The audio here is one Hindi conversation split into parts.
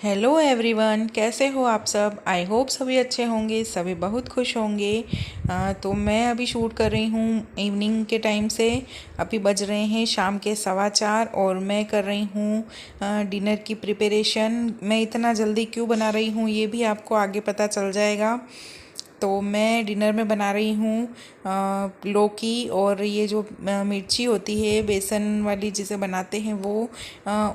हेलो एवरीवन, कैसे हो आप सब। आई होप सभी अच्छे होंगे, सभी बहुत खुश होंगे। तो मैं अभी शूट कर रही हूँ इवनिंग के टाइम से। अभी बज रहे हैं शाम के 4:15 और मैं कर रही हूँ डिनर की प्रिपरेशन। मैं इतना जल्दी क्यों बना रही हूँ ये भी आपको आगे पता चल जाएगा। तो मैं डिनर में बना रही हूँ लौकी और ये जो मिर्ची होती है बेसन वाली जिसे बनाते हैं वो,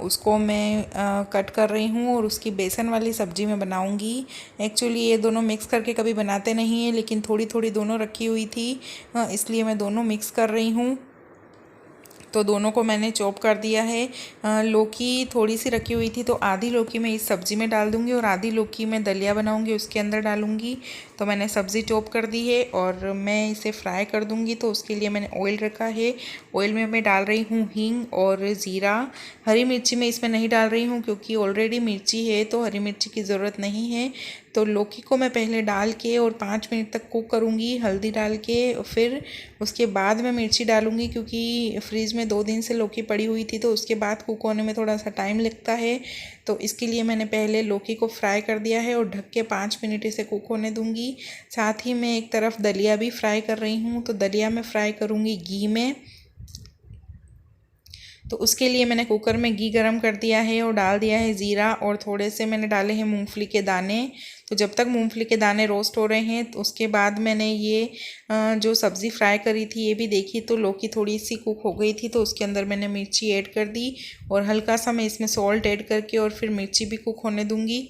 उसको मैं कट कर रही हूँ और उसकी बेसन वाली सब्ज़ी मैं बनाऊँगी। एक्चुअली ये दोनों मिक्स करके कभी बनाते नहीं हैं, लेकिन थोड़ी थोड़ी दोनों रखी हुई थी, इसलिए मैं दोनों मिक्स कर रही हूँ। तो दोनों को मैंने चॉप कर दिया है। लौकी थोड़ी सी रखी हुई थी, तो आधी लौकी मैं इस सब्ज़ी में डाल दूँगी और आधी लौकी मैं दलिया बनाऊँगी उसके अंदर डालूँगी। तो मैंने सब्ज़ी चॉप कर दी है और मैं इसे फ्राई कर दूँगी। तो उसके लिए मैंने ऑयल रखा है। ऑयल में मैं डाल रही हूँ हींग और ज़ीरा। हरी मिर्ची मैं इसमें नहीं डाल रही हूँ क्योंकि ऑलरेडी मिर्ची है, तो हरी मिर्ची की ज़रूरत नहीं है। तो लौकी को मैं पहले डाल के और 5 मिनट तक कुक करूँगी हल्दी डाल के। फिर उसके बाद मैं मिर्ची डालूँगी क्योंकि फ्रीज़ में 2 दिन से लौकी पड़ी हुई थी, तो उसके बाद कुक होने में थोड़ा सा टाइम लगता है। तो इसके लिए मैंने पहले लौकी को फ्राई कर दिया है और ढक के 5 मिनट इसे कुक होने दूँगी। साथ ही मैं एक तरफ दलिया भी फ्राई कर रही हूँ, तो दलिया मैं फ्राई करूँगी घी में। तो उसके लिए मैंने कुकर में घी गरम कर दिया है और डाल दिया है ज़ीरा और थोड़े से मैंने डाले हैं मूंगफली के दाने। तो जब तक मूंगफली के दाने रोस्ट हो रहे हैं, तो उसके बाद मैंने ये जो सब्ज़ी फ्राई करी थी ये भी देखी, तो लौकी थोड़ी सी कुक हो गई थी, तो उसके अंदर मैंने मिर्ची ऐड कर दी और हल्का सा मैं इसमें सॉल्ट ऐड करके और फिर मिर्ची भी कुक होने दूँगी।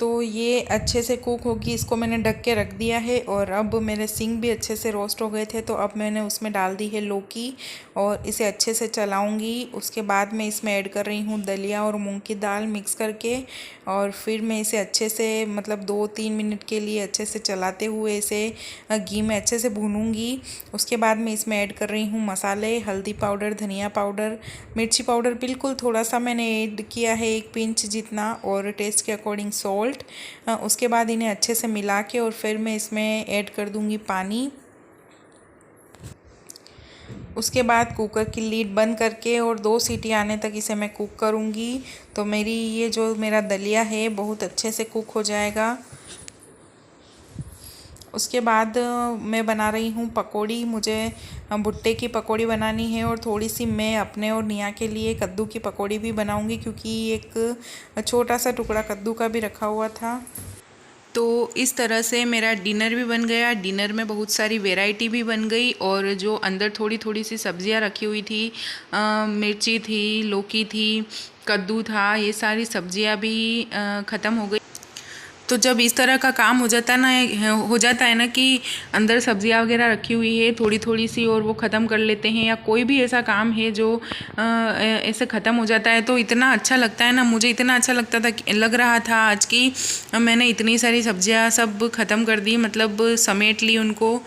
तो ये अच्छे से कुक होगी, इसको मैंने ढक के रख दिया है। और अब मेरे सिंग भी अच्छे से रोस्ट हो गए थे, तो अब मैंने उसमें डाल दी है लौकी और इसे अच्छे से चलाऊंगी। उसके बाद मैं इसमें ऐड कर रही हूँ दलिया और मूंग की दाल मिक्स करके, और फिर मैं इसे अच्छे से मतलब 2-3 मिनट के लिए अच्छे से चलाते हुए इसे घी में अच्छे से भूनूंगी। उसके बाद मैं इसमें ऐड कर रही हूँ मसाले, हल्दी पाउडर, धनिया पाउडर, मिर्ची पाउडर बिल्कुल थोड़ा सा मैंने ऐड किया है, 1 पिंच जितना, और टेस्ट के अकॉर्डिंग सॉल्ट। उसके बाद इन्हें अच्छे से मिला के और फिर मैं इसमें ऐड कर दूंगी पानी। उसके बाद कुकर की लीड बंद करके और 2 सीटी आने तक इसे मैं कुक करूंगी। तो मेरा दलिया है बहुत अच्छे से कुक हो जाएगा। उसके बाद मैं बना रही हूँ पकौड़ी। मुझे भुट्टे की पकौड़ी बनानी है और थोड़ी सी मैं अपने और निया के लिए कद्दू की पकौड़ी भी बनाऊँगी, क्योंकि एक छोटा सा टुकड़ा कद्दू का भी रखा हुआ था। तो इस तरह से मेरा डिनर भी बन गया। डिनर में बहुत सारी वैरायटी भी बन गई, और जो अंदर थोड़ी थोड़ी सी सब्जियां रखी हुई थी, मिर्ची थी, लौकी थी, कद्दू था, ये सारी सब्जियां भी ख़त्म हो गई। तो जब इस तरह का काम हो जाता है ना कि अंदर सब्जियां वगैरह रखी हुई है थोड़ी थोड़ी सी और वो ख़त्म कर लेते हैं, या कोई भी ऐसा काम है जो ऐसे ख़त्म हो जाता है, तो इतना अच्छा लगता है ना। मुझे इतना अच्छा लग रहा था आज की मैंने इतनी सारी सब्जियां सब ख़त्म कर दी, मतलब समेट ली उनको।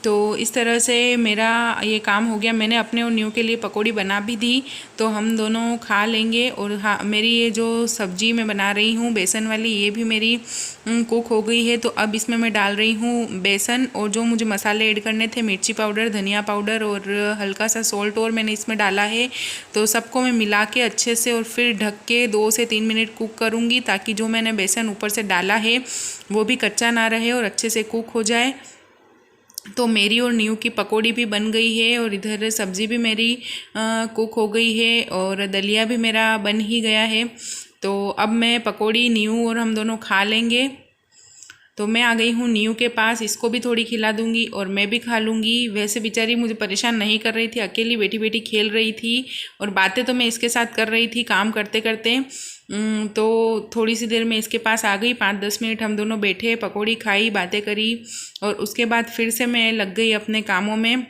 तो इस तरह से मेरा ये काम हो गया। मैंने अपने और न्यू के लिए पकौड़ी बना भी दी, तो हम दोनों खा लेंगे। और हाँ, मेरी ये जो सब्जी मैं बना रही हूँ बेसन वाली, ये भी मेरी कुक हो गई है। तो अब इसमें मैं डाल रही हूँ बेसन, और जो मुझे मसाले ऐड करने थे, मिर्ची पाउडर, धनिया पाउडर और हल्का सा सॉल्ट और मैंने इसमें डाला है। तो सबको मैं मिला के अच्छे से और फिर ढक के 2 से 3 मिनट कुक करूँगी, ताकि जो मैंने बेसन ऊपर से डाला है वो भी कच्चा ना रहे और अच्छे से कुक हो जाए। तो मेरी और न्यू की पकौड़ी भी बन गई है, और इधर सब्ज़ी भी मेरी कुक हो गई है, और दलिया भी मेरा बन ही गया है। तो अब मैं पकौड़ी, न्यू और हम दोनों खा लेंगे। तो मैं आ गई हूँ न्यू के पास, इसको भी थोड़ी खिला दूंगी और मैं भी खा लूँगी। वैसे बेचारी मुझे परेशान नहीं कर रही थी, अकेली बैठी बैठी खेल रही थी, और बातें तो मैं इसके साथ कर रही थी काम करते करते। तो थोड़ी सी देर में इसके पास आ गई, 5-10 मिनट हम दोनों बैठे, पकौड़ी खाई, बातें करी, और उसके बाद फिर से मैं लग गई अपने कामों में।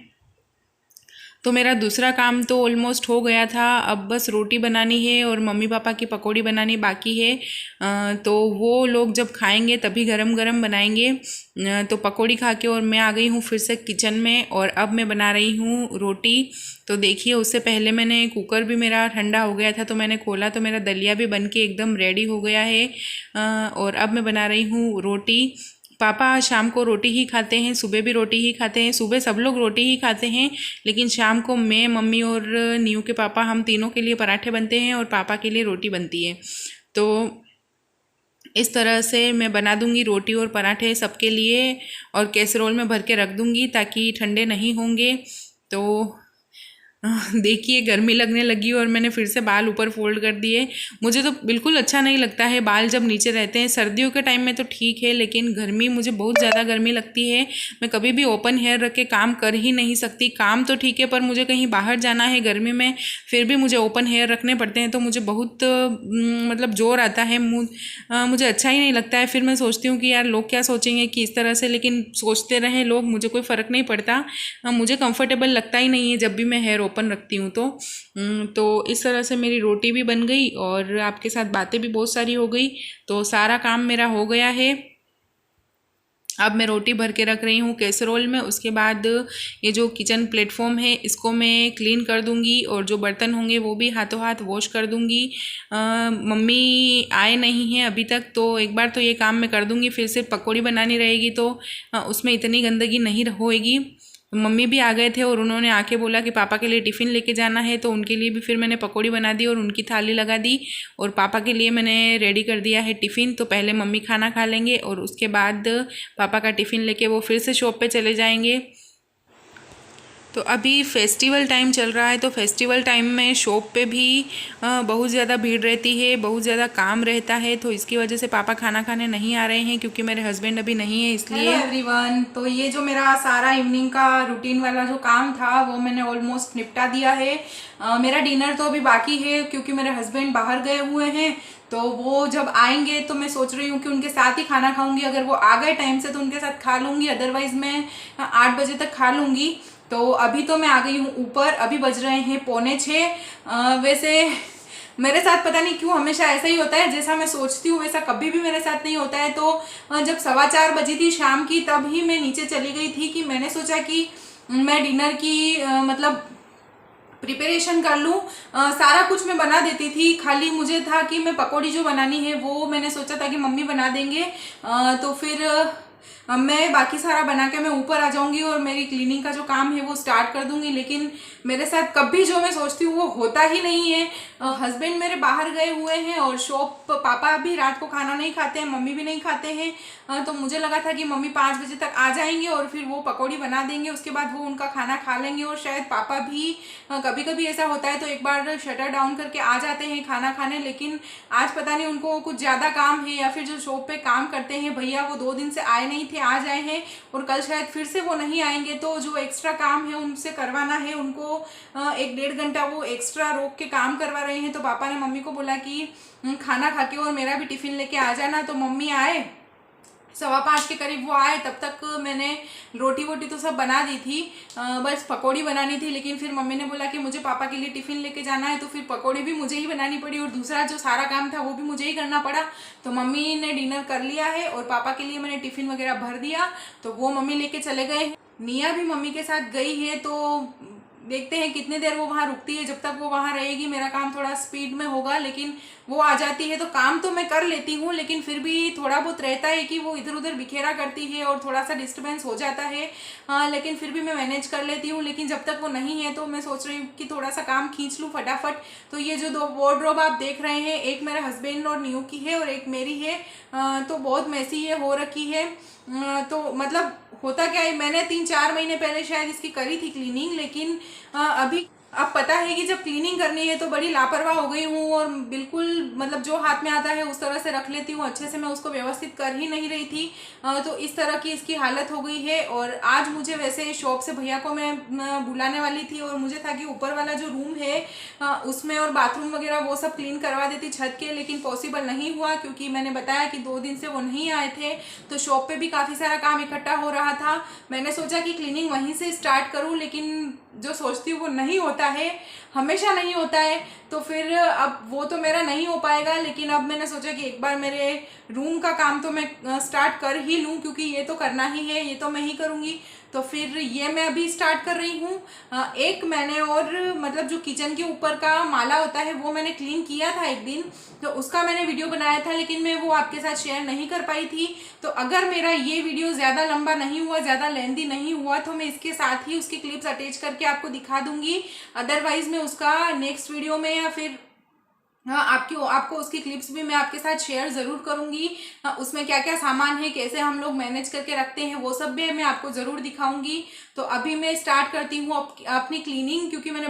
तो मेरा दूसरा काम तो ऑलमोस्ट हो गया था। अब बस रोटी बनानी है और मम्मी पापा की पकौड़ी बनानी बाकी है। तो वो लोग जब खाएंगे तभी गरम गरम बनाएंगे। तो पकौड़ी खा के और मैं आ गई हूँ फिर से किचन में, और अब मैं बना रही हूँ रोटी। तो देखिए, उससे पहले मैंने कुकर भी मेरा ठंडा हो गया था, तो मैंने खोला तो मेरा दलिया भी बन के एकदम रेडी हो गया है। और अब मैं बना रही हूँ रोटी। पापा शाम को रोटी ही खाते हैं, सुबह भी रोटी ही खाते हैं। सुबह सब लोग रोटी ही खाते हैं, लेकिन शाम को मैं, मम्मी और नीयू के पापा, हम तीनों के लिए पराठे बनते हैं और पापा के लिए रोटी बनती है। तो इस तरह से मैं बना दूंगी रोटी और पराठे सबके लिए, और कैसरोल में भर के रख दूंगी ताकि ठंडे नहीं होंगे। तो देखिए गर्मी लगने लगी और मैंने फिर से बाल ऊपर फोल्ड कर दिए। मुझे तो बिल्कुल अच्छा नहीं लगता है बाल जब नीचे रहते हैं। सर्दियों के टाइम में तो ठीक है, लेकिन गर्मी, मुझे बहुत ज़्यादा गर्मी लगती है। मैं कभी भी ओपन हेयर रख के काम कर ही नहीं सकती। काम तो ठीक है, पर मुझे कहीं बाहर जाना है गर्मी में, फिर भी मुझे ओपन हेयर रखने पड़ते हैं, तो मुझे बहुत मतलब जोर आता है। मुझे अच्छा ही नहीं लगता है। फिर मैं सोचती हूँ कि यार लोग क्या सोचेंगे कि इस तरह से, लेकिन सोचते रहें लोग, मुझे कोई फ़र्क नहीं पड़ता। मुझे कंफर्टेबल लगता ही नहीं है जब भी मैं हेयर ओपन रखती हूँ। तो इस तरह से मेरी रोटी भी बन गई और आपके साथ बातें भी बहुत सारी हो गई। तो सारा काम मेरा हो गया है। अब मैं रोटी भर के रख रही हूँ कैसरोल में। उसके बाद ये जो किचन प्लेटफॉर्म है इसको मैं क्लीन कर दूँगी, और जो बर्तन होंगे वो भी हाथों हाथ वॉश कर दूँगी। मम्मी आए नहीं हैं अभी तक, तो एक बार तो ये काम मैं कर दूँगी। फिर से पकौड़ी बनानी रहेगी, तो उसमें इतनी गंदगी नहीं होएगी। मम्मी भी आ गए थे और उन्होंने आके बोला कि पापा के लिए टिफ़िन लेके जाना है, तो उनके लिए भी फिर मैंने पकौड़ी बना दी और उनकी थाली लगा दी, और पापा के लिए मैंने रेडी कर दिया है टिफ़िन। तो पहले मम्मी खाना खा लेंगे और उसके बाद पापा का टिफ़िन लेके वो फिर से शॉप पे चले जाएंगे। तो अभी फेस्टिवल टाइम चल रहा है, तो फेस्टिवल टाइम में शॉप पे भी बहुत ज़्यादा भीड़ रहती है, बहुत ज़्यादा काम रहता है। तो इसकी वजह से पापा खाना खाने नहीं आ रहे हैं, क्योंकि मेरे हस्बैंड अभी नहीं है इसलिए। हेलो एवरीवन, तो ये जो मेरा सारा इवनिंग का रूटीन वाला जो काम था वो मैंने ऑलमोस्ट निपटा दिया है। मेरा डिनर तो अभी बाकी है, क्योंकि मेरे हस्बैंड बाहर गए हुए हैं। तो वो जब आएंगे तो मैं सोच रही हूँ कि उनके साथ ही खाना खाऊंगी। अगर वो आ गए टाइम से तो उनके साथ खा लूंगी, अदरवाइज मैं 8 बजे तक खा लूंगी। तो अभी तो मैं आ गई हूँ ऊपर, अभी बज रहे हैं 5:45। वैसे मेरे साथ पता नहीं क्यों हमेशा ऐसा ही होता है, जैसा मैं सोचती हूँ वैसा कभी भी मेरे साथ नहीं होता है। तो जब 4:15 बजी थी शाम की, तब ही मैं नीचे चली गई थी कि मैंने सोचा कि मैं डिनर की मतलब प्रिपरेशन कर लूँ। सारा कुछ मैं बना देती थी, खाली मुझे था कि मैं पकौड़ी जो बनानी है वो मैंने सोचा था कि मम्मी बना देंगे। तो फिर मैं बाकी सारा बना के मैं ऊपर आ जाऊंगी और मेरी क्लीनिंग का जो काम है वो स्टार्ट कर दूंगी। लेकिन मेरे साथ कभी जो मैं सोचती हूँ वो होता ही नहीं है। हस्बैंड मेरे बाहर गए हुए हैं और शॉप, पापा भी रात को खाना नहीं खाते हैं, मम्मी भी नहीं खाते हैं। तो मुझे लगा था कि मम्मी 5 बजे तक आ जाएंगे और फिर वो पकौड़ी बना देंगे, उसके बाद वो उनका खाना खा लेंगे। और शायद पापा भी कभी कभी ऐसा होता है तो एक बार शटर डाउन करके आ जाते हैं खाना खाने। लेकिन आज पता नहीं उनको कुछ ज़्यादा काम है, या फिर जो शॉप पे काम करते हैं भैया वो 2 दिन से आए नहीं थे, आज आए हैं और कल शायद फिर से वो नहीं आएंगे। तो जो एक्स्ट्रा काम है उनसे करवाना है, उनको 1-1.5 घंटा वो एक्स्ट्रा रोक के काम करवा रहे हैं। तो पापा ने मम्मी को बोला कि खाना खा के और मेरा भी टिफिन लेके आ जाना। तो मम्मी आए, 5:15 के करीब वो आए। तब तक मैंने रोटी वोटी तो सब बना दी थी, बस पकौड़ी बनानी थी। लेकिन फिर मम्मी ने बोला कि मुझे पापा के लिए टिफिन लेके जाना है, तो फिर पकौड़ी भी मुझे ही बनानी पड़ी और दूसरा जो सारा काम था वो भी मुझे ही करना पड़ा। तो मम्मी ने डिनर कर लिया है और पापा के लिए मैंने टिफिन वगैरह भर दिया, तो वो मम्मी लेके चले गए। निया भी मम्मी के साथ गई है, तो देखते हैं कितनी देर वो वहाँ रुकती है। जब तक वो वहाँ रहेगी मेरा काम थोड़ा स्पीड में होगा, लेकिन वो आ जाती है तो काम तो मैं कर लेती हूँ, लेकिन फिर भी थोड़ा बहुत रहता है कि वो इधर उधर बिखेरा करती है और थोड़ा सा डिस्टर्बेंस हो जाता है। लेकिन फिर भी मैं मैनेज कर लेती हूँ। लेकिन जब तक वो नहीं है तो मैं सोच रही हूँ कि थोड़ा सा काम खींच लूँ फटाफट। तो ये जो 2 वार्डरोब आप देख रहे हैं, एक मेरे हस्बैंड और न्यू की है और एक मेरी है। तो बहुत मैसी ये हो रखी है। तो मतलब होता क्या है, मैंने 3-4 महीने पहले शायद इसकी करी थी क्लीनिंग, लेकिन अभी अब पता है कि जब क्लीनिंग करनी है तो बड़ी लापरवाह हो गई हूँ और बिल्कुल मतलब जो हाथ में आता है उस तरह से रख लेती हूँ, अच्छे से मैं उसको व्यवस्थित कर ही नहीं रही थी। तो इस तरह की इसकी हालत हो गई है। और आज मुझे वैसे शॉप से भैया को मैं बुलाने वाली थी और मुझे था कि ऊपर वाला जो रूम है उसमें और बाथरूम वगैरह वो सब क्लीन करवा देती छत के, लेकिन पॉसिबल नहीं हुआ क्योंकि मैंने बताया कि 2 दिन से वो नहीं आए थे। तो शॉप पे भी काफ़ी सारा काम इकट्ठा हो रहा था। मैंने सोचा कि क्लीनिंग वहीं से स्टार्ट करूँ, लेकिन जो सोचती हूँ वो नहीं होता है, हमेशा नहीं होता है। तो फिर अब वो तो मेरा नहीं हो पाएगा। लेकिन अब मैंने सोचा कि एक बार मेरे रूम का काम तो मैं स्टार्ट कर ही लूँ, क्योंकि ये तो करना ही है, ये तो मैं ही करूँगी। तो फिर ये मैं अभी स्टार्ट कर रही हूँ। एक मैंने और मतलब जो किचन के ऊपर का माला होता है वो मैंने क्लीन किया था एक दिन, तो उसका मैंने वीडियो बनाया था, लेकिन मैं वो आपके साथ शेयर नहीं कर पाई थी। तो अगर मेरा ये वीडियो ज़्यादा लंबा नहीं हुआ, ज़्यादा लेंथी नहीं हुआ, तो मैं इसके साथ ही उसकी क्लिप्स अटैच करके आपको दिखा दूंगी। अदरवाइज मैं उसका नेक्स्ट वीडियो में या फिर हाँ आपको उसकी क्लिप्स भी मैं आपके साथ शेयर जरूर करूंगी। उसमें क्या क्या सामान है, कैसे हम लोग मैनेज करके रखते हैं, वो सब भी मैं आपको जरूर दिखाऊंगी। तो अभी मैं स्टार्ट करती हूँ अपनी क्लीनिंग, क्योंकि मैंने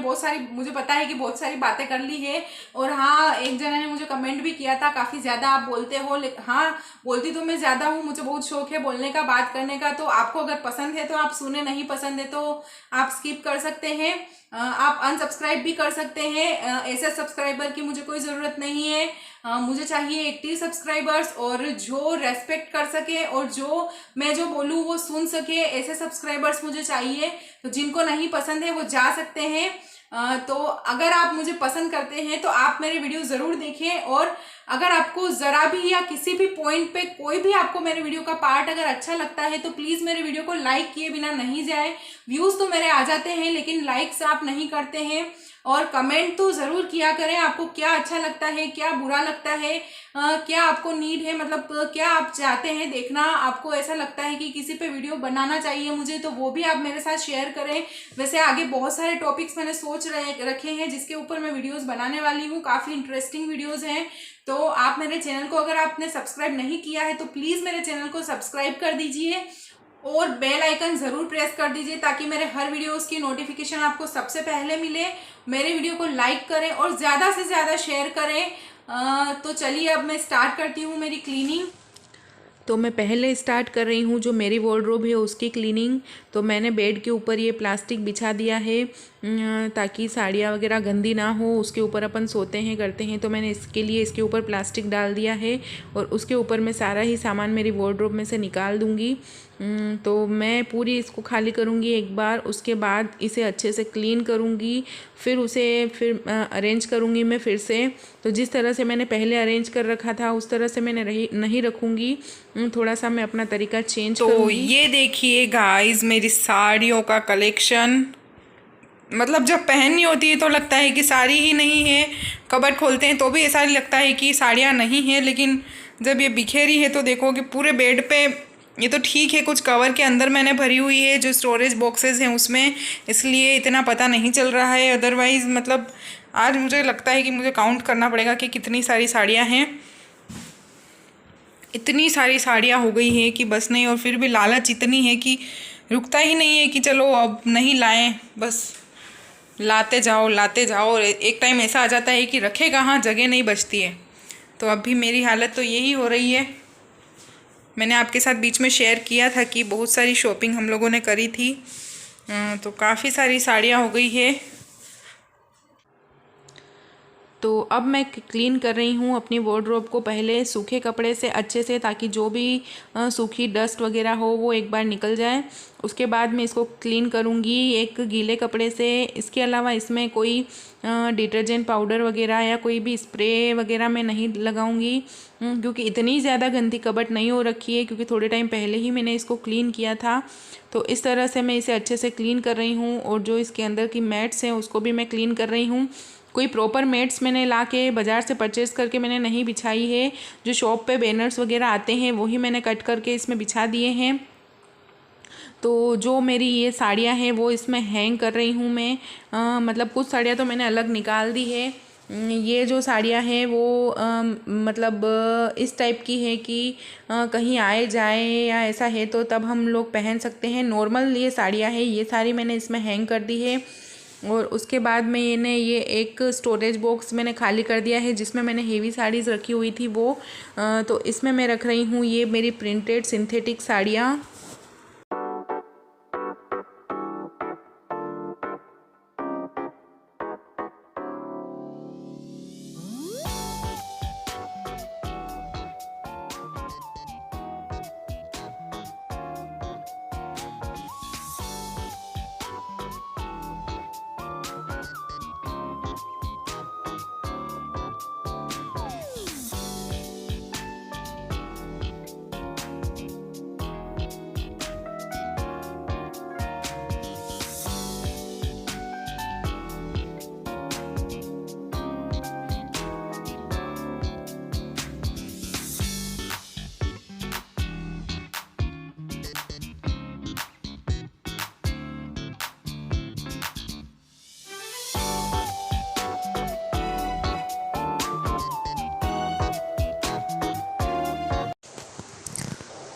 मुझे पता है कि बहुत सारी बातें कर ली है। और हाँ, एक जना ने मुझे कमेंट भी किया था, काफ़ी ज़्यादा आप बोलते हो। हाँ, बोलती तो मैं ज़्यादा हूँ, मुझे बहुत शौक है बोलने का, बात करने का। तो आपको अगर पसंद है तो आप सुने, नहीं पसंद है तो आप स्किप कर सकते हैं, आप अनसब्सक्राइब भी कर सकते हैं। ऐसे सब्सक्राइबर की मुझे कोई ज़रूरत नहीं है। मुझे चाहिए एक्टिव सब्सक्राइबर्स, और जो रेस्पेक्ट कर सके और जो मैं जो बोलूँ वो सुन सके, ऐसे सब्सक्राइबर्स मुझे चाहिए। तो जिनको नहीं पसंद है वो जा सकते हैं। तो अगर आप मुझे पसंद करते हैं तो आप मेरे वीडियो ज़रूर देखें, और अगर आपको ज़रा भी या किसी भी पॉइंट पे कोई भी आपको मेरे वीडियो का पार्ट अगर अच्छा लगता है तो प्लीज़ मेरे वीडियो को लाइक किए बिना नहीं जाए। व्यूज़ तो मेरे आ जाते हैं लेकिन लाइक्स आप नहीं करते हैं। और कमेंट तो ज़रूर किया करें, आपको क्या अच्छा लगता है, क्या बुरा लगता है, क्या आपको नीड है, मतलब क्या आप चाहते हैं देखना, आपको ऐसा लगता है कि किसी पे वीडियो बनाना चाहिए मुझे, तो वो भी आप मेरे साथ शेयर करें। वैसे आगे बहुत सारे टॉपिक्स मैंने रखे हैं जिसके ऊपर मैं वीडियोस बनाने वाली हूँ, काफ़ी इंटरेस्टिंग वीडियोस हैं। तो आप मेरे चैनल को अगर आपने सब्सक्राइब नहीं किया है तो प्लीज़ मेरे चैनल को सब्सक्राइब कर दीजिए और बेल आइकन ज़रूर प्रेस कर दीजिए, ताकि मेरे हर वीडियोस की नोटिफिकेशन आपको सबसे पहले मिले। मेरे वीडियो को लाइक करें और ज़्यादा से ज़्यादा शेयर करें। तो चलिए अब मैं स्टार्ट करती हूँ मेरी क्लीनिंग। तो मैं पहले स्टार्ट कर रही हूँ जो मेरी वार्डरोब है उसकी क्लीनिंग। तो मैंने बेड के ऊपर ये प्लास्टिक बिछा दिया है ताकि साड़ियाँ वगैरह गंदी ना हो, उसके ऊपर अपन सोते हैं करते हैं। तो मैंने इसके लिए इसके ऊपर प्लास्टिक डाल दिया है और उसके ऊपर मैं सारा ही सामान मेरी वार्डरोब में से निकाल दूँगी। तो मैं पूरी इसको खाली करूँगी एक बार, उसके बाद इसे अच्छे से क्लीन करूँगी, फिर उसे अरेंज करूँगी मैं फिर से। तो जिस तरह से मैंने पहले अरेंज कर रखा था उस तरह से मैंने नहीं रखूँगी, थोड़ा सा मैं अपना तरीका चेंज करूँगी। तो ये देखिए गाइस मेरी साड़ियों का कलेक्शन, मतलब जब पहननी होती है तो लगता है कि साड़ी ही नहीं है, कबर्ड खोलते हैं तो भी ऐसा लगता है कि साड़ियाँ नहीं है, लेकिन जब ये बिखेरी है तो देखो कि पूरे बेड पे। ये तो ठीक है, कुछ कवर के अंदर मैंने भरी हुई है जो स्टोरेज बॉक्सेस हैं उसमें, इसलिए इतना पता नहीं चल रहा है। अदरवाइज़ मतलब आज मुझे लगता है कि मुझे काउंट करना पड़ेगा कि कितनी सारी साड़ियाँ हैं। इतनी सारी साड़ियाँ हो गई हैं कि बस नहीं, और फिर भी लालच इतनी है कि रुकता ही नहीं है कि चलो अब नहीं लाएं, बस लाते जाओ। एक टाइम ऐसा आ जाता है कि रखे कहाँ, जगह नहीं बचती है। तो अभी मेरी हालत तो यही हो रही है। मैंने आपके साथ बीच में शेयर किया था कि बहुत सारी शॉपिंग हम लोगों ने करी थी, तो काफ़ी सारी साड़ियाँ हो गई है। तो अब मैं क्लीन कर रही हूँ अपनी वार्डरोब को, पहले सूखे कपड़े से अच्छे से, ताकि जो भी सूखी डस्ट वगैरह हो वो एक बार निकल जाए। उसके बाद मैं इसको क्लीन करूँगी एक गीले कपड़े से। इसके अलावा इसमें कोई डिटर्जेंट पाउडर वगैरह या कोई भी स्प्रे वगैरह मैं नहीं लगाऊंगी, क्योंकि इतनी ज़्यादा गंदी कबर्ड नहीं हो रखी है, क्योंकि थोड़े टाइम पहले ही मैंने इसको क्लीन किया था। तो इस तरह से मैं इसे अच्छे से क्लीन कर रही हूँ, और जो इसके अंदर की मैट्स हैं उसको भी मैं क्लीन कर रही हूँ। कोई प्रॉपर मैट्स मैंने ला के बाज़ार से परचेज़ करके मैंने नहीं बिछाई है, जो शॉप पे बैनर्स वगैरह आते हैं वही मैंने कट करके इसमें बिछा दिए हैं। तो जो मेरी ये साड़ियाँ हैं वो इसमें हैंग कर रही हूँ मैं, मतलब कुछ साड़ियाँ तो मैंने अलग निकाल दी है। ये जो साड़ियाँ हैं वो मतलब इस टाइप की है कि कहीं आए जाए या ऐसा है तो तब हम लोग पहन सकते हैं। नॉर्मल ये साड़ियाँ हैं, ये सारी मैंने इसमें हैंग कर दी है। और उसके बाद मैंने ये एक स्टोरेज बॉक्स मैंने खाली कर दिया है जिसमें मैंने हेवी साड़ीज़ रखी हुई थी वो, तो इसमें मैं रख रही हूँ ये मेरी प्रिंटेड सिंथेटिक साड़ियाँ।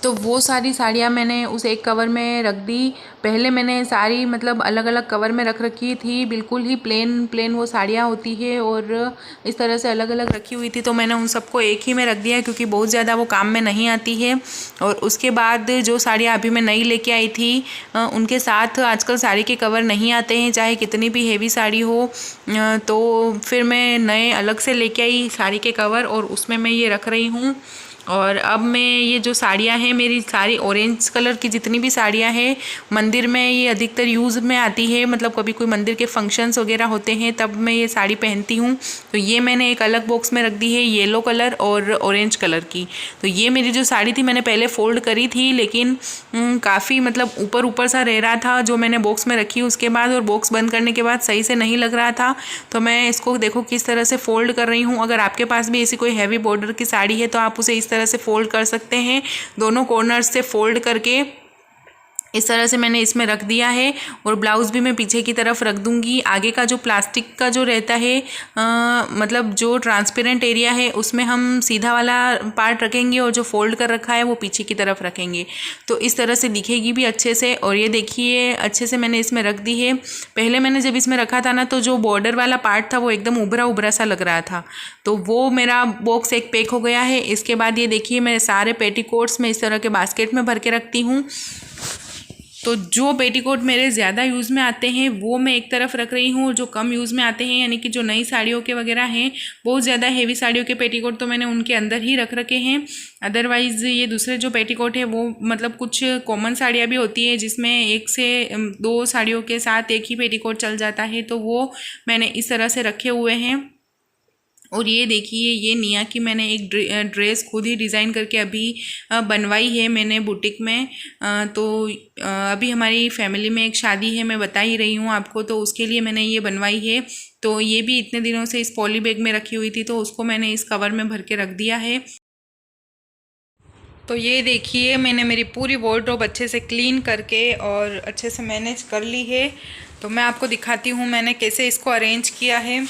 तो वो सारी साड़ियाँ मैंने उस एक कवर में रख दी। पहले मैंने सारी मतलब अलग अलग कवर में रख रखी थी, बिल्कुल ही प्लेन वो साड़ियाँ होती है और इस तरह से अलग अलग रखी हुई थी। तो मैंने उन सबको एक ही में रख दिया क्योंकि बहुत ज़्यादा वो काम में नहीं आती है। और उसके बाद जो साड़ियाँ अभी मैं नई लेके आई थी उनके साथ आजकल साड़ी के कवर नहीं आते हैं, चाहे कितनी भी हेवी साड़ी हो। तो फिर मैं नए अलग से लेके आई साड़ी के कवर और उसमें मैं ये रख रही हूँ। और अब मैं ये जो साड़ियाँ हैं मेरी सारी ऑरेंज कलर की जितनी भी साड़ियाँ हैं मंदिर में ये अधिकतर यूज़ में आती है, मतलब कभी कोई मंदिर के फंक्शंस वगैरह होते हैं तब मैं ये साड़ी पहनती हूँ। तो ये मैंने एक अलग बॉक्स में रख दी है येलो कलर और ऑरेंज कलर की। तो ये मेरी जो साड़ी थी मैंने पहले फ़ोल्ड करी थी लेकिन काफ़ी मतलब ऊपर ऊपर सा रह रहा था जो मैंने बॉक्स में रखी उसके बाद, और बॉक्स बंद करने के बाद सही से नहीं लग रहा था। तो मैं इसको देखो किस तरह से फ़ोल्ड कर रही हूँ। अगर आपके पास भी ऐसी कोई हैवी बॉर्डर की साड़ी है तो आप उसे इस तरह से फोल्ड कर सकते हैं। दोनों कॉर्नर्स से फोल्ड करके इस तरह से मैंने इसमें रख दिया है। और ब्लाउज़ भी मैं पीछे की तरफ रख दूंगी। आगे का जो प्लास्टिक का जो रहता है मतलब जो ट्रांसपेरेंट एरिया है उसमें हम सीधा वाला पार्ट रखेंगे और जो फोल्ड कर रखा है वो पीछे की तरफ रखेंगे, तो इस तरह से दिखेगी भी अच्छे से। और ये देखिए अच्छे से मैंने इसमें रख दी है। पहले मैंने जब इसमें रखा था ना तो जो बॉर्डर वाला पार्ट था वो एकदम उभरा उभरा सा लग रहा था, तो वो मेरा बॉक्स एक पैक हो गया है। इसके बाद ये देखिए मेरे सारे पेटीकोट्स में इस तरह के बास्केट में भर के रखती हूँ। तो जो पेटीकोट मेरे ज़्यादा यूज़ में आते हैं वो मैं एक तरफ रख रही हूँ, जो कम यूज़ में आते हैं यानी कि जो नई साड़ियों के वगैरह हैं बहुत ज़्यादा हेवी साड़ियों के पेटीकोट तो मैंने उनके अंदर ही रख रखे हैं। अदरवाइज़ ये दूसरे जो पेटीकोट है वो मतलब कुछ कॉमन साड़ियाँ भी होती है जिसमें एक से दो साड़ियों के साथ एक ही पेटीकोट चल जाता है, तो वो मैंने इस तरह से रखे हुए हैं। और ये देखिए ये निया की मैंने एक ड्रेस खुद ही डिज़ाइन करके अभी बनवाई है मैंने बुटीक में। तो अभी हमारी फैमिली में एक शादी है, मैं बता ही रही हूँ आपको, तो उसके लिए मैंने ये बनवाई है। तो ये भी इतने दिनों से इस पॉली बैग में रखी हुई थी तो उसको मैंने इस कवर में भर के रख दिया है। तो ये देखिए मैंने मेरी पूरी वार्डरोब अच्छे से क्लीन करके और अच्छे से मैनेज कर ली है। तो मैं आपको दिखाती हूँ मैंने कैसे इसको अरेंज किया है।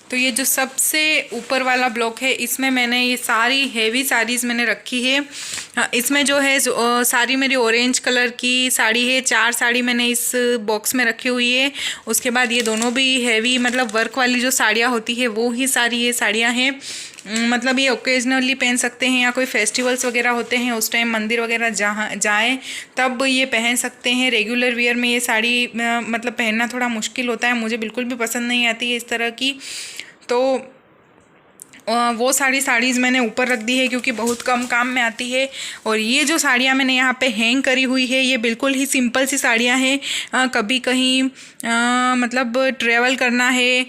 तो ये जो सबसे ऊपर वाला ब्लॉक है इसमें मैंने ये सारी हेवी साड़ीज़ मैंने रखी है। इसमें जो है सारी मेरी ऑरेंज कलर की साड़ी है, 4 साड़ी मैंने इस बॉक्स में रखी हुई है। उसके बाद ये दोनों भी हेवी मतलब वर्क वाली जो साड़ियाँ होती है वो ही सारी ये साड़ियाँ हैं। मतलब ये ओकेजनली पहन सकते हैं या कोई फेस्टिवल्स वगैरह होते हैं उस टाइम मंदिर वगैरह जहाँ जाएँ तब ये पहन सकते हैं। रेगुलर वियर में ये साड़ी मतलब पहनना थोड़ा मुश्किल होता है, मुझे बिल्कुल भी पसंद नहीं आती है इस तरह की। तो वो साड़ीज़ मैंने ऊपर रख दी है क्योंकि बहुत कम काम में आती है। और ये जो साड़ियाँ मैंने यहाँ पे हैंग करी हुई है ये बिल्कुल ही सिंपल सी साड़ियाँ हैं। कभी कहीं मतलब ट्रैवल करना है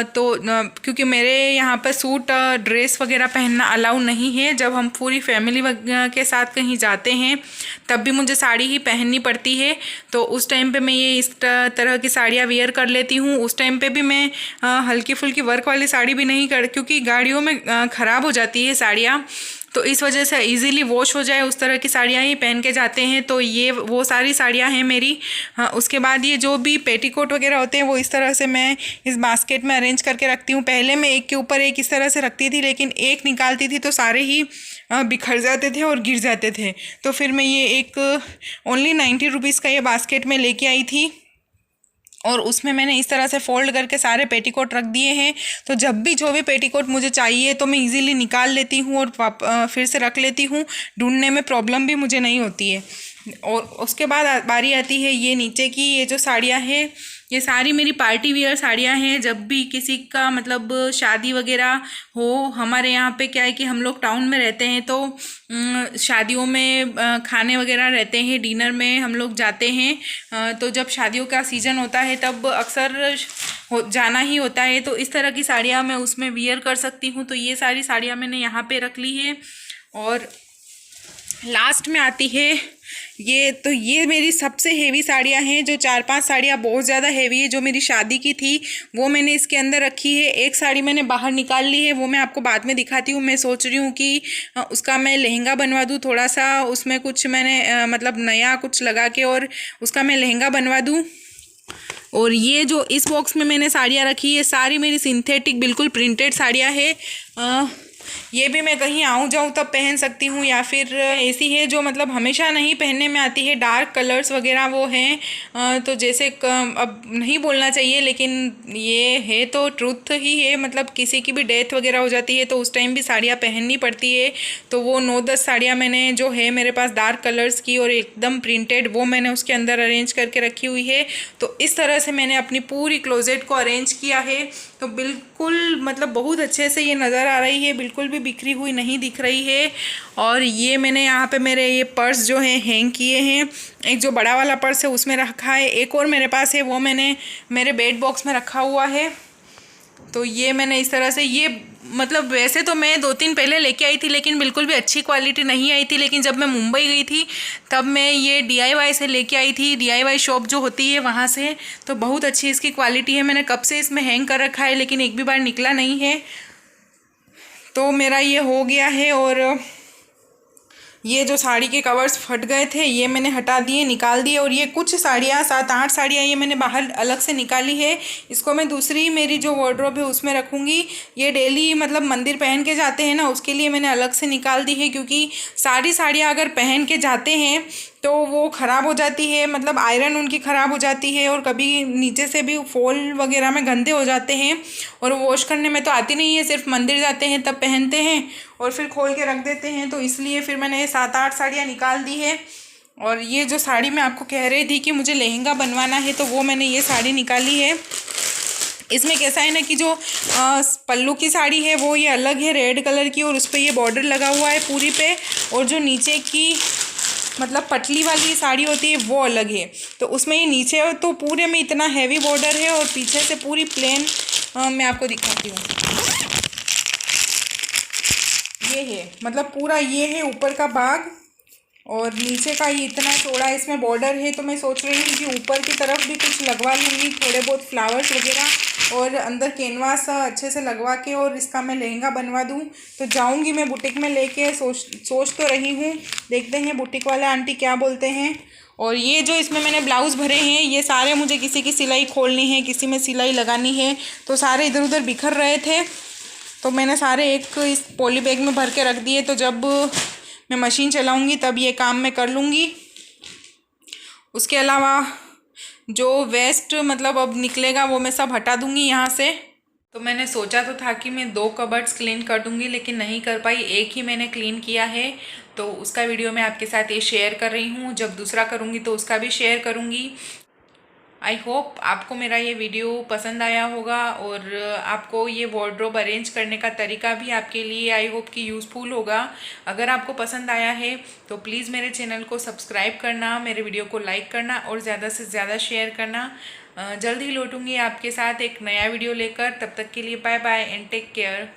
तो क्योंकि मेरे यहाँ पे सूट ड्रेस वगैरह पहनना अलाउ नहीं है। जब हम पूरी फैमिली के साथ कहीं जाते हैं तब भी मुझे साड़ी ही पहननी पड़ती है, तो उस टाइम पे मैं ये इस तरह की साड़ियाँ वियर कर लेती हूँ। उस टाइम पे भी मैं हल्की फुल्की वर्क वाली साड़ी भी नहीं कर, क्योंकि गाड़ियों में ख़राब हो जाती है साड़ियाँ, तो इस वजह से इजीली वॉश हो जाए उस तरह की साड़ियाँ ही पहन के जाते हैं। तो ये वो सारी साड़ियाँ हैं मेरी। उसके बाद ये जो भी पेटीकोट वगैरह होते हैं वो इस तरह से मैं इस बास्केट में अरेंज करके रखती हूँ। पहले मैं एक के ऊपर एक इस तरह से रखती थी लेकिन एक निकालती थी तो सारे ही बिखर जाते थे और गिर जाते थे। तो फिर मैं ये एक ओनली 90 रुपीज़ का ये बास्केट में लेके आई थी और उसमें मैंने इस तरह से फोल्ड करके सारे पेटीकोट रख दिए हैं। तो जब भी जो भी पेटीकोट मुझे चाहिए तो मैं इजीली निकाल लेती हूँ और फिर से रख लेती हूँ, ढूंढने में प्रॉब्लम भी मुझे नहीं होती है। और उसके बाद बारी आती है ये नीचे की, ये जो साड़ियाँ हैं ये सारी मेरी पार्टी वियर साड़ियाँ हैं। जब भी किसी का मतलब शादी वगैरह हो, हमारे यहाँ पे क्या है कि हम लोग टाउन में रहते हैं तो शादियों में खाने वगैरह रहते हैं, डिनर में हम लोग जाते हैं। तो जब शादियों का सीज़न होता है तब अक्सर जाना ही होता है, तो इस तरह की साड़ियाँ मैं उसमें वियर कर सकती हूँ। तो ये सारी साड़ियाँ मैंने यहाँ पे रख ली है। और लास्ट में आती है ये, तो ये मेरी सबसे हेवी साड़ियाँ हैं। जो 4-5 साड़ियाँ बहुत ज़्यादा हेवी है जो मेरी शादी की थी वो मैंने इसके अंदर रखी है। एक साड़ी मैंने बाहर निकाल ली है, वो मैं आपको बाद में दिखाती हूँ। मैं सोच रही हूँ कि उसका मैं लहंगा बनवा दूँ, थोड़ा सा उसमें कुछ मैंने मतलब नया कुछ लगा के और उसका मैं लहंगा बनवा दूँ। और ये जो इस बॉक्स में मैंने साड़ियाँ रखी है सारी मेरी सिंथेटिक बिल्कुल प्रिंटेड साड़ियाँ हैं। ये भी मैं कहीं आऊँ जाऊँ तब पहन सकती हूँ, या फिर ऐसी है जो मतलब हमेशा नहीं पहनने में आती है, डार्क कलर्स वगैरह वो हैं। तो जैसे अब नहीं बोलना चाहिए लेकिन ये है तो ट्रुथ ही है, मतलब किसी की भी डेथ वगैरह हो जाती है तो उस टाइम भी साड़ियाँ पहननी पड़ती है। तो वो 9-10 साड़ियाँ मैंने जो है मेरे पास डार्क कलर्स की और एकदम प्रिंटेड, वो मैंने उसके अंदर अरेंज करके रखी हुई है। तो इस तरह से मैंने अपनी पूरी क्लोजेट को अरेंज किया है। तो बिल्कुल मतलब बहुत अच्छे से ये नज़र आ रही है, बिल्कुल भी बिखरी हुई नहीं दिख रही है। और ये मैंने यहाँ पे मेरे ये पर्स जो है हैंग किए हैं। एक जो बड़ा वाला पर्स है उसमें रखा है, एक और मेरे पास है वो मैंने मेरे बेड बॉक्स में रखा हुआ है। तो ये मैंने इस तरह से, ये मतलब वैसे तो मैं 2-3 पहले लेके आई थी लेकिन बिल्कुल भी अच्छी क्वालिटी नहीं आई थी, लेकिन जब मैं मुंबई गई थी तब मैं ये DIY से लेके आई थी, DIY शॉप जो होती है वहाँ से। तो बहुत अच्छी इसकी क्वालिटी है। मैंने कब से इसमें हैंग कर रखा है लेकिन एक भी बार निकला नहीं है। तो मेरा ये हो गया है। और ये जो साड़ी के कवर्स फट गए थे ये मैंने हटा दिए, निकाल दिए। और ये कुछ साड़ियाँ 7-8 साड़ियाँ ये मैंने बाहर अलग से निकाली है। इसको मैं दूसरी मेरी जो वार्डरोब है उसमें रखूँगी। ये डेली मतलब मंदिर पहन के जाते हैं ना, उसके लिए मैंने अलग से निकाल दी है, क्योंकि सारी साड़ियाँ अगर पहन के जाते हैं तो वो ख़राब हो जाती है, मतलब आयरन उनकी ख़राब हो जाती है और कभी नीचे से भी फॉल वगैरह में गंदे हो जाते हैं और वॉश करने में तो आती नहीं है, सिर्फ मंदिर जाते हैं तब पहनते हैं और फिर खोल के रख देते हैं। तो इसलिए फिर मैंने 7-8 साड़ियाँ निकाल दी है। और ये जो साड़ी मैं आपको कह रही थी कि मुझे लहंगा बनवाना है, तो वो मैंने ये साड़ी निकाली है। इसमें कैसा है ना कि जो पल्लू की साड़ी है वो ये अलग है, रेड कलर की, और उस पर ये बॉर्डर लगा हुआ है पूरी पे, और जो नीचे की मतलब पतली वाली साड़ी होती है वो अलग है। तो उसमें ये नीचे तो पूरे में इतना हैवी बॉर्डर है और पीछे से पूरी प्लेन। मैं आपको दिखाती हूँ, ये है मतलब पूरा ये है ऊपर का भाग और नीचे का ये इतना चौड़ा इसमें बॉर्डर है। तो मैं सोच रही हूँ कि ऊपर की तरफ भी कुछ लगवा लूँगी, थोड़े बहुत फ्लावर्स वगैरह, और अंदर कैनवास अच्छे से लगवा के और इसका मैं लहंगा बनवा दूँ। तो जाऊँगी मैं बुटीक में लेके, सोच तो रही हूँ, देखते हैं बुटीक वाले आंटी क्या बोलते हैं। और ये जो इसमें मैंने ब्लाउज़ भरे हैं ये सारे मुझे किसी की सिलाई खोलनी है, किसी में सिलाई लगानी है, तो सारे इधर उधर बिखर रहे थे तो मैंने सारे एक इस पॉली बैग में भर के रख दिए। तो जब मैं मशीन चलाऊंगी तब ये काम मैं कर लूँगी। उसके अलावा जो वेस्ट मतलब अब निकलेगा वो मैं सब हटा दूँगी यहाँ से। तो मैंने सोचा तो था कि मैं 2 कबर्ड्स क्लीन कर दूँगी लेकिन नहीं कर पाई, एक ही मैंने क्लीन किया है। तो उसका वीडियो मैं आपके साथ ये शेयर कर रही हूँ, जब दूसरा करूँगी तो उसका भी शेयर करूँगी। आई होप आपको मेरा ये वीडियो पसंद आया होगा और आपको ये वार्डरोब अरेंज करने का तरीका भी आपके लिए आई होप कि यूज़फुल होगा। अगर आपको पसंद आया है तो प्लीज़ मेरे चैनल को सब्सक्राइब करना, मेरे वीडियो को लाइक करना और ज़्यादा से ज़्यादा शेयर करना। जल्द ही लौटूंगी आपके साथ एक नया वीडियो लेकर, तब तक के लिए bye bye and take care.